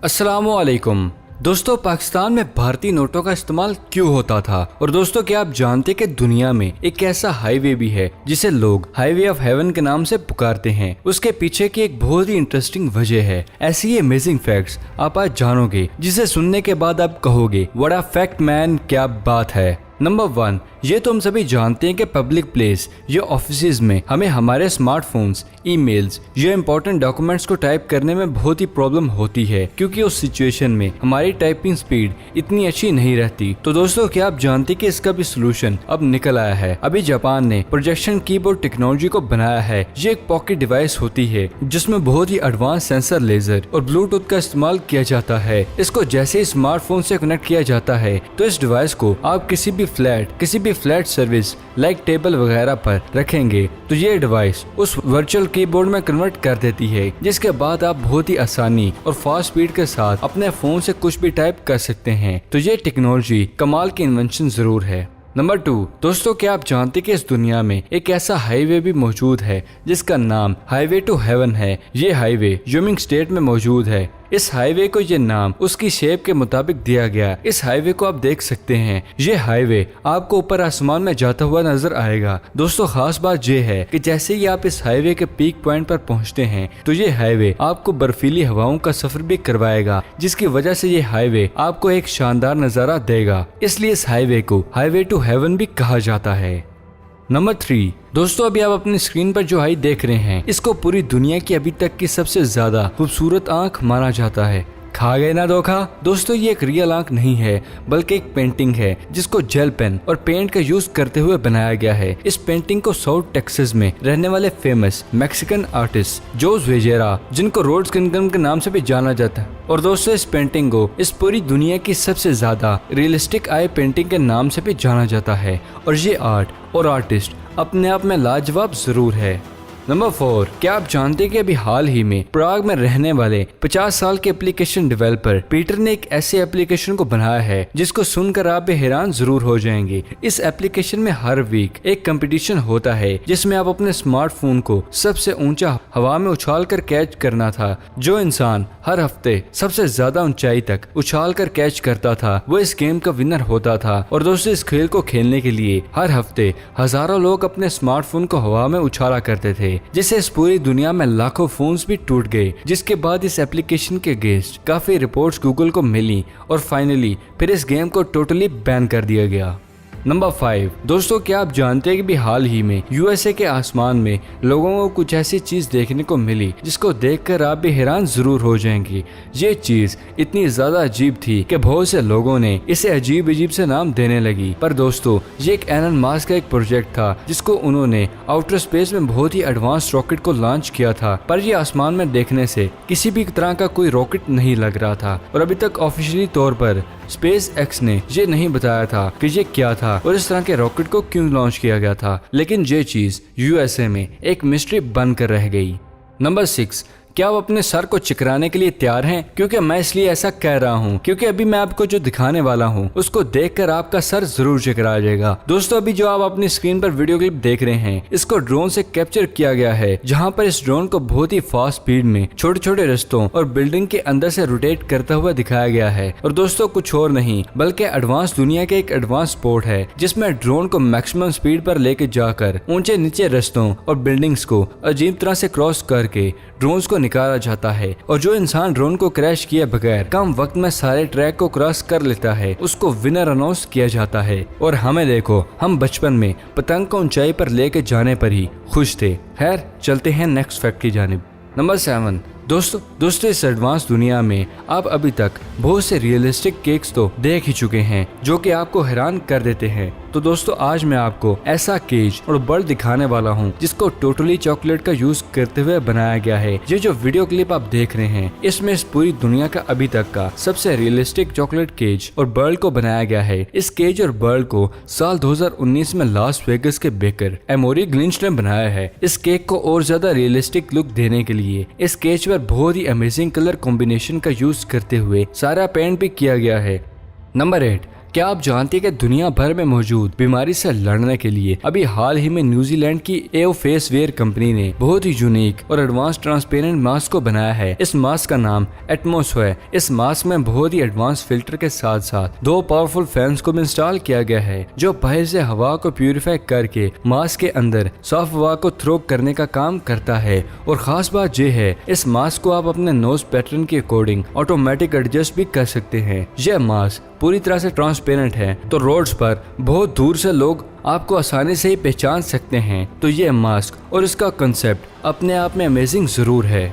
अस्सलामुअलैकुम दोस्तों, पाकिस्तान में भारतीय नोटों का इस्तेमाल क्यों होता था? और दोस्तों, क्या आप जानते कि दुनिया में एक ऐसा हाईवे भी है जिसे लोग हाईवे ऑफ हेवन के नाम से पुकारते हैं? उसके पीछे की एक बहुत ही इंटरेस्टिंग वजह है। ऐसी ही अमेजिंग फैक्ट्स आप आज जानोगे जिसे सुनने के बाद आप कहोगे व्हाट अ फैक्ट मैन, क्या बात है। नंबर 1, ये तो हम सभी जानते हैं कि पब्लिक प्लेस या ऑफिसेज में हमें हमारे स्मार्टफोन्स, ईमेल्स या इंपॉर्टेंट डॉक्यूमेंट्स को टाइप करने में बहुत ही प्रॉब्लम होती है, क्योंकि उस सिचुएशन में हमारी टाइपिंग स्पीड इतनी अच्छी नहीं रहती। तो दोस्तों, क्या आप जानते हैं कि इसका भी सोल्यूशन अब निकल आया है? अभी जापान ने प्रोजेक्शन कीबोर्ड टेक्नोलॉजी को बनाया है। ये एक पॉकेट डिवाइस होती है जिसमें बहुत ही एडवांस सेंसर, लेजर और ब्लूटूथ का इस्तेमाल किया जाता है। इसको जैसे ही स्मार्टफोन से कनेक्ट किया जाता है तो इस डिवाइस को आप किसी भी फ्लैट सर्विस लाइक टेबल वगैरह पर रखेंगे तो ये डिवाइस उस वर्चुअल कीबोर्ड में कन्वर्ट कर देती है, जिसके बाद आप बहुत ही आसानी और फास्ट स्पीड के साथ अपने फोन से कुछ भी टाइप कर सकते हैं। तो ये टेक्नोलॉजी कमाल की इन्वेंशन जरूर है। नंबर 2, दोस्तों, क्या आप जानते कि इस दुनिया में एक ऐसा हाईवे भी मौजूद है जिसका नाम हाईवे टू हेवन है। ये हाईवे यूमिंग स्टेट में मौजूद है। इस हाईवे को ये नाम उसकी शेप के मुताबिक दिया गया। इस हाईवे को आप देख सकते हैं। ये हाईवे आपको ऊपर आसमान में जाता हुआ नजर आएगा। दोस्तों, खास बात ये है कि जैसे ही आप इस हाईवे के पीक पॉइंट पर पहुंचते हैं तो ये हाईवे आपको बर्फीली हवाओं का सफर भी करवाएगा, जिसकी वजह से ये हाईवे आपको एक शानदार नजारा देगा। इसलिए इस हाईवे को हाईवे टू हेवन भी कहा जाता है। नंबर 3, दोस्तों, अभी आप अपनी स्क्रीन पर जो हाई देख रहे हैं इसको पूरी दुनिया की अभी तक की सबसे ज्यादा खूबसूरत आंख माना जाता है। खा गए ना धोखा? दोस्तों, ये एक रियल आंख नहीं है बल्कि एक पेंटिंग है जिसको जेल पेन और पेंट का यूज करते हुए बनाया गया है। इस पेंटिंग को साउथ टेक्सास में रहने वाले फेमस मैक्सिकन आर्टिस्ट जोस वेजेरा, जिनको रोड्स किंगडम के नाम से भी जाना जाता है, और दोस्तों इस पेंटिंग को इस पूरी दुनिया की सबसे ज्यादा रियलिस्टिक आई पेंटिंग के नाम से भी जाना जाता है। और ये आर्ट और आर्टिस्ट अपने आप में लाजवाब जरूर है। नंबर 4, क्या आप जानते हैं कि अभी हाल ही में प्राग में रहने वाले 50 साल के एप्लीकेशन डेवलपर पीटर ने एक ऐसे एप्लीकेशन को बनाया है जिसको सुनकर आप भी हैरान जरूर हो जाएंगे। इस एप्लीकेशन में हर वीक एक कंपटीशन होता है जिसमें आप अपने स्मार्टफोन को सबसे ऊंचा हवा में उछाल कर कैच करना था। जो इंसान हर हफ्ते सबसे ज्यादा ऊंचाई तक उछाल कर कैच करता था वो इस गेम का विनर होता था। और दोस्तों, इस खेल को खेलने के लिए हर हफ्ते हजारों लोग अपने स्मार्टफोन को हवा में उछाला करते थे, जिससे इस पूरी दुनिया में लाखों फोन्स भी टूट गए। जिसके बाद इस एप्लीकेशन के अगेंस्ट काफी रिपोर्ट्स गूगल को मिली और फाइनली फिर इस गेम को टोटली बैन कर दिया गया। नंबर 5, दोस्तों, क्या आप जानते हैं कि भी हाल ही में यूएसए के आसमान में लोगों को कुछ ऐसी चीज देखने को मिली जिसको देखकर आप भी हैरान जरूर हो जाएंगे। ये चीज इतनी ज्यादा अजीब थी कि बहुत से लोगों ने इसे अजीब अजीब से नाम देने लगी। पर दोस्तों, ये एक एलन मास्क का एक प्रोजेक्ट था जिसको उन्होंने आउटर स्पेस में बहुत ही एडवांस रॉकेट को लॉन्च किया था। पर ये आसमान में देखने से किसी भी तरह का कोई रॉकेट नहीं लग रहा था और अभी तक ऑफिशियली तौर पर स्पेस एक्स ने ये नहीं बताया था कि ये क्या था और इस तरह के रॉकेट को क्यों लॉन्च किया गया था। लेकिन ये चीज यूएसए में एक मिस्ट्री बनकर रह गई। नंबर 6, क्या आप अपने सर को चिकराने के लिए तैयार हैं? क्योंकि मैं इसलिए ऐसा कह रहा हूँ क्योंकि अभी मैं आपको जो दिखाने वाला हूँ उसको देखकर आपका सर जरूर चिकरा जाएगा। दोस्तों, अभी जो आप अपनी स्क्रीन पर वीडियो क्लिप देख रहे हैं इसको ड्रोन से कैप्चर किया गया है, जहाँ पर इस ड्रोन को बहुत ही फास्ट स्पीड में छोटे छोटे रास्तों और बिल्डिंग के अंदर से रोटेट करता हुआ दिखाया गया है। और दोस्तों, कुछ और नहीं बल्कि एडवांस दुनिया के एक एडवांस स्पोर्ट है जिसमें ड्रोन को मैक्सिमम स्पीड पर लेके जाकर ऊंचे नीचे रास्तों और बिल्डिंग्स को अजीब तरह से क्रॉस करके ड्रोन्स को निकाला जाता है। और जो इंसान ड्रोन को क्रैश किए बगैर कम वक्त में सारे ट्रैक को क्रॉस कर लेता है उसको विनर अनाउंस किया जाता है। और हमें देखो, हम बचपन में पतंग को ऊंचाई पर लेके जाने पर ही खुश थे। खैर, चलते हैं नेक्स्ट फैक्ट की जानिब। नंबर 7, दोस्तों, इस एडवांस दुनिया में आप अभी तक बहुत से रियलिस्टिक केक्स तो देख ही चुके हैं जो कि आपको हैरान कर देते हैं। तो दोस्तों, आज मैं आपको ऐसा केज और बर्ड दिखाने वाला हूँ जिसको टोटली चॉकलेट का यूज करते हुए बनाया गया है। ये जो वीडियो क्लिप आप देख रहे हैं इसमें इस पूरी दुनिया का अभी तक का सबसे रियलिस्टिक चॉकलेट केज और बर्ड को बनाया गया है। इस केज और बर्ड को साल 2019 में लास वेगस के बेकर एमोरी ग्लिंच ने बनाया है। इस केक को और ज्यादा रियलिस्टिक लुक देने के लिए इस केज पर बहुत ही अमेजिंग कलर कॉम्बिनेशन का यूज करते हुए सारा पेंट भी किया गया है। नंबर 8, क्या आप जानते हैं कि दुनिया भर में मौजूद बीमारी से लड़ने के लिए अभी हाल ही में न्यूजीलैंड की एओ फेस वेयर कंपनी ने बहुत ही यूनिक और एडवांस ट्रांसपेरेंट मास्क को बनाया है। इस मास्क का नाम एटमॉस है। इस मास्क में बहुत ही एडवांस फिल्टर के साथ साथ 2 पावरफुल फैंस को भी इंस्टॉल किया गया है, जो बाहर से हवा को प्यूरिफाई करके मास्क के अंदर साफ हवा को थ्रो करने का काम करता है। और खास बात यह है, इस मास्क को आप अपने नोज पैटर्न के अकॉर्डिंग ऑटोमेटिक एडजस्ट भी कर सकते हैं। यह मास्क पूरी तरह से ट्रांसपेरेंट है, तो रोड्स पर बहुत दूर से लोग आपको आसानी से ही पहचान सकते हैं। तो ये मास्क और इसका कंसेप्ट अपने आप में अमेजिंग जरूर है।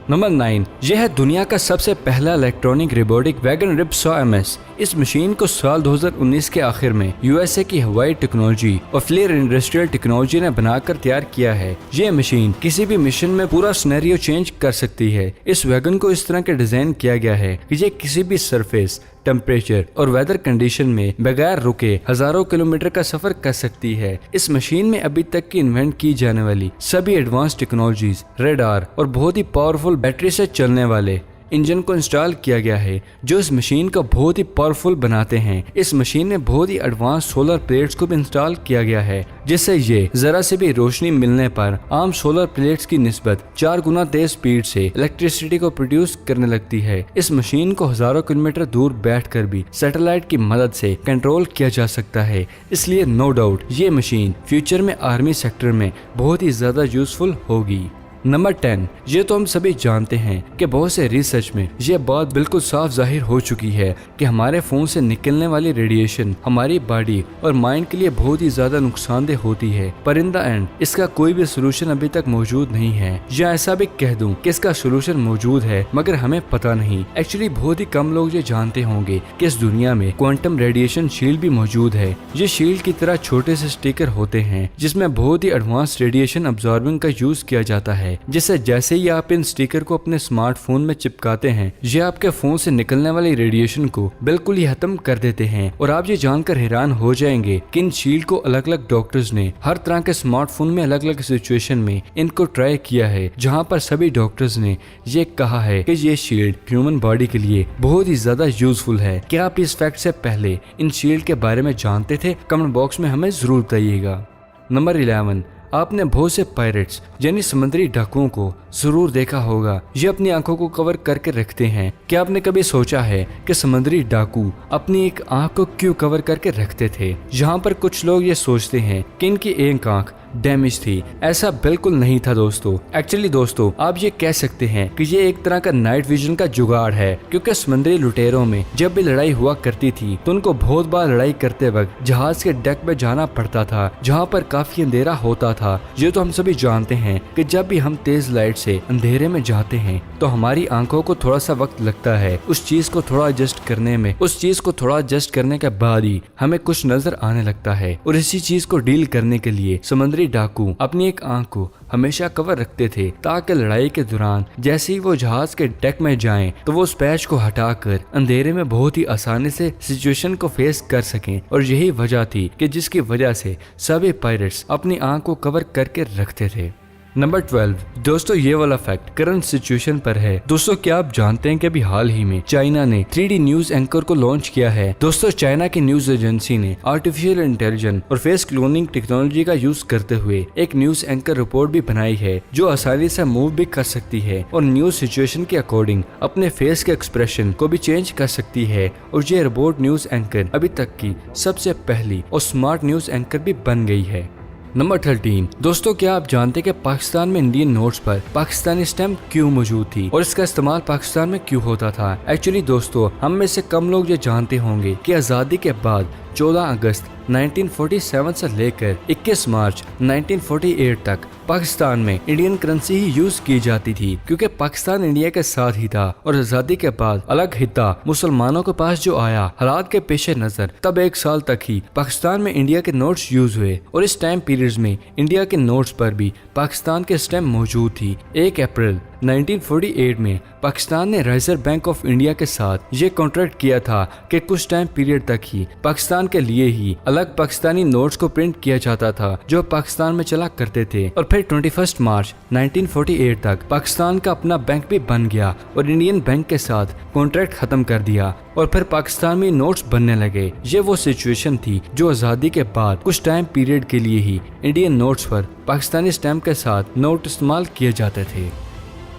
नंबर 9, यह है दुनिया का सबसे पहला electronic robotic wagon rib 100 MS। इस मशीन को साल 2019 के आखिर में यूएसए की हवाई टेक्नोलॉजी और फ्लेयर इंडस्ट्रियल टेक्नोलॉजी ने बनाकर तैयार किया है। यह मशीन किसी भी मिशन में पूरा सिनेरियो चेंज कर सकती है। इस वैगन को इस तरह के डिजाइन किया गया है कि ये किसी भी सरफेस, टेम्परेचर और वेदर कंडीशन में बगैर रुके हजारों किलोमीटर का सफर कर सकती है। इस मशीन में अभी तक की इन्वेंट की जाने वाली सभी एडवांस टेक्नोलॉजीज, रेडार और बहुत ही पावरफुल बैटरी से चलने वाले इंजन को इंस्टॉल किया गया है, जो इस मशीन को बहुत ही पावरफुल बनाते हैं। इस मशीन में बहुत ही एडवांस सोलर प्लेट्स को भी इंस्टॉल किया गया है, जिससे ये जरा से भी रोशनी मिलने पर आम सोलर प्लेट्स की निस्बत 4 गुना तेज स्पीड से इलेक्ट्रिसिटी को प्रोड्यूस करने लगती है। इस मशीन को हजारों किलोमीटर दूर बैठकर भी सैटेलाइट की मदद से कंट्रोल किया जा सकता है। इसलिए नो डाउट ये मशीन फ्यूचर में आर्मी सेक्टर में बहुत ही ज्यादा यूजफुल होगी। नंबर 10, ये तो हम सभी जानते हैं कि बहुत से रिसर्च में ये बात बिल्कुल साफ जाहिर हो चुकी है कि हमारे फोन से निकलने वाली रेडिएशन हमारी बॉडी और माइंड के लिए बहुत ही ज्यादा नुकसानदेह होती है। पर इन द एंड इसका कोई भी सोल्यूशन अभी तक मौजूद नहीं है, या ऐसा भी कह दूं कि इसका सोल्यूशन मौजूद है मगर हमें पता नहीं। एक्चुअली बहुत ही कम लोग ये जानते होंगे कि इस दुनिया में क्वांटम रेडिएशन शील्ड भी मौजूद है। ये शील्ड की तरह छोटे से स्टिकर होते हैं जिसमें बहुत ही एडवांस रेडिएशन अब्सॉर्बिंग का यूज किया जाता है, जिससे जैसे ही आप इन स्टिकर को अपने स्मार्टफोन में चिपकाते हैं, ये आपके फोन से निकलने वाली रेडिएशन को बिल्कुल ही खत्म कर देते हैं। और आप ये जानकर हैरान हो जाएंगे कि इन शील्ड को अलग अलग डॉक्टर्स ने हर तरह के स्मार्टफोन में अलग अलग सिचुएशन में इनको ट्राई किया है, जहाँ पर सभी डॉक्टर्स ने ये कहा है कि ये शील्ड ह्यूमन बॉडी के लिए बहुत ही ज्यादा यूजफुल है। क्या आप इस फैक्ट से पहले इन शील्ड के बारे में जानते थे? कमेंट बॉक्स में हमें जरूर बताइएगा। नंबर 11, आपने बहुत से पायरेट्स यानी समुद्री डाकुओं को जरूर देखा होगा। ये अपनी आंखों को कवर करके रखते हैं। क्या आपने कभी सोचा है कि समुद्री डाकू अपनी एक आंख को क्यों कवर करके रखते थे? यहाँ पर कुछ लोग ये सोचते हैं कि इनकी एक आंख डैमेज थी। ऐसा बिल्कुल नहीं था दोस्तों। एक्चुअली दोस्तों, आप ये कह सकते हैं कि ये एक तरह का नाइट विजन का जुगाड़ है, क्योंकि समुद्री लुटेरों में जब भी लड़ाई हुआ करती थी तो उनको बहुत बार लड़ाई करते वक्त जहाज के डेक में जाना पड़ता था, जहाँ पर काफी अंधेरा होता था। ये तो हम सभी जानते हैं कि जब भी हम तेज लाइट से अंधेरे में जाते हैं तो हमारी आंखों को थोड़ा सा वक्त लगता है उस चीज को थोड़ा एडजस्ट करने में। उस चीज को थोड़ा एडजस्ट करने के बाद ही हमें कुछ नजर आने लगता है। और इसी चीज को डील करने के लिए समुद्री डाकू अपनी एक आंख को हमेशा कवर रखते थे, ताकि लड़ाई के दौरान जैसे ही वो जहाज के डेक में जाएं तो वो उस पैच को हटाकर अंधेरे में बहुत ही आसानी से सिचुएशन को फेस कर सकें। और यही वजह थी कि जिसकी वजह से सभी पायरेट्स अपनी आंख को कवर करके रखते थे। नंबर 12, दोस्तों ये वाला फैक्ट करंट सिचुएशन पर है। दोस्तों क्या आप जानते हैं कि अभी हाल ही में चाइना ने 3D न्यूज एंकर को लॉन्च किया है। दोस्तों चाइना की न्यूज एजेंसी ने आर्टिफिशियल इंटेलिजेंस और फेस क्लोनिंग टेक्नोलॉजी का यूज करते हुए एक न्यूज एंकर रिपोर्ट भी बनाई है, जो आसानी से मूव भी कर सकती है और न्यूज सिचुएशन के अकॉर्डिंग अपने फेस के एक्सप्रेशन को भी चेंज कर सकती है। और ये रोबोट न्यूज एंकर अभी तक की सबसे पहली और स्मार्ट न्यूज एंकर भी बन गई है। नंबर 13, दोस्तों क्या आप जानते हैं कि पाकिस्तान में इंडियन नोट्स पर पाकिस्तानी स्टैम्प क्यों मौजूद थी और इसका इस्तेमाल पाकिस्तान में क्यों होता था? एक्चुअली दोस्तों, हम में से कम लोग ये जानते होंगे कि आज़ादी के बाद 14 अगस्त 1947 से लेकर 21 मार्च 1948 तक पाकिस्तान में इंडियन करेंसी ही यूज की जाती थी, क्योंकि पाकिस्तान इंडिया के साथ ही था। और आजादी के बाद अलग हिस्सा मुसलमानों के पास जो आया, हालात के पेश नजर तब 1 साल तक ही पाकिस्तान में इंडिया के नोट्स यूज हुए। और इस टाइम पीरियड में इंडिया के नोट्स पर भी पाकिस्तान के स्टैम्प मौजूद थी। 1 अप्रैल 1948 में पाकिस्तान ने रिजर्व बैंक ऑफ इंडिया के साथ ये कॉन्ट्रैक्ट किया था कि कुछ टाइम पीरियड तक ही पाकिस्तान के लिए ही अलग पाकिस्तानी नोट्स को प्रिंट किया जाता था, जो पाकिस्तान में चला करते थे। और फिर फिर 21 मार्च 1948 तक पाकिस्तान का अपना बैंक भी बन गया और इंडियन बैंक के साथ कॉन्ट्रैक्ट खत्म कर दिया और फिर पाकिस्तान में नोट्स बनने लगे। ये वो सिचुएशन थी जो आज़ादी के बाद कुछ टाइम पीरियड के लिए ही इंडियन नोट्स पर पाकिस्तानी स्टैम्प के साथ नोट इस्तेमाल किए जाते थे।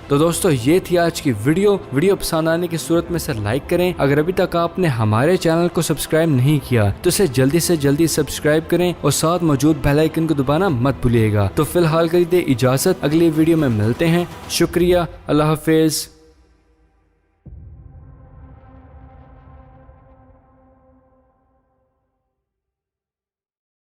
तो दोस्तों ये थी आज की वीडियो पसंद आने की सूरत में इसे लाइक करें। अगर अभी तक आपने हमारे चैनल को सब्सक्राइब नहीं किया तो इसे जल्दी से जल्दी सब्सक्राइब करें और साथ मौजूद बेल आइकन को दबाना मत भूलिएगा। तो फिलहाल के लिए इजाजत, अगली वीडियो में मिलते हैं। शुक्रिया, अल्लाह हाफिज।